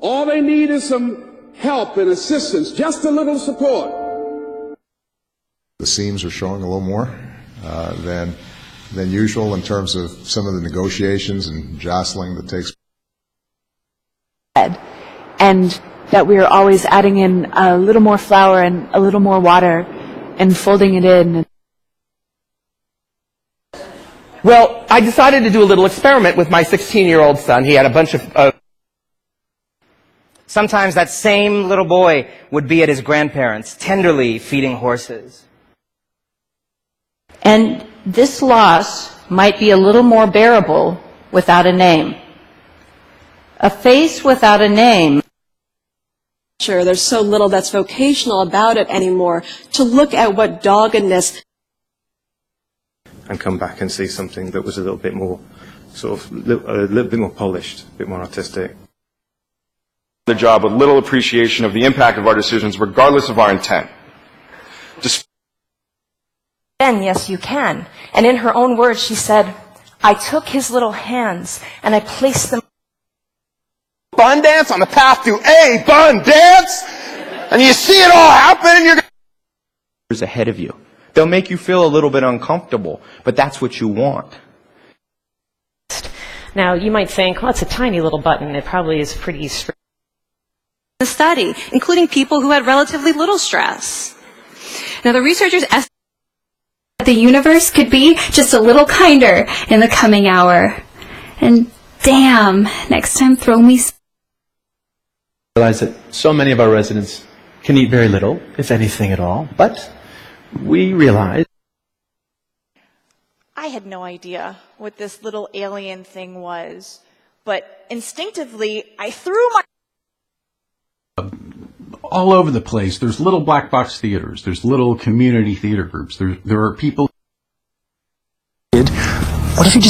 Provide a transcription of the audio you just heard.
All they need is some help and assistance, just a little support. The seams are showing a little more than usual in terms of some of the negotiations and jostling that takes place. And that we are always adding in a little more flour and a little more water and folding it in. Well, I decided to do a little experiment with my 16-year-old son. He had a bunch of... Sometimes that same little boy would be at his grandparents', tenderly feeding horses. And this loss might be a little more bearable without a name. A face without a name. Sure, there's so little that's vocational about it anymore. To look at what doggedness and come back and see something that was a little bit more, sort of, a little bit more polished, a bit more artistic. The job with little appreciation of the impact of our decisions, regardless of our intent. Then, yes, you can. And in her own words, she said, I took his little hands and I placed them. Bun dance on the path to a bun dance, and you see it all happen, and you're ahead of you. They'll make you feel a little bit uncomfortable, but that's what you want. Now, you might think, well, it's a tiny little button. It probably is pretty straight. The study, including people who had relatively little stress. Now, the researchers estimated the universe could be just a little kinder in the coming hour. And damn, next time throw me some. Realize that so many of our residents can eat very little, if anything at all, but we realize. I had no idea what this little alien thing was, but instinctively I threw my... All over the place, there's little black box theaters, there's little community theater groups, there are people... What if you just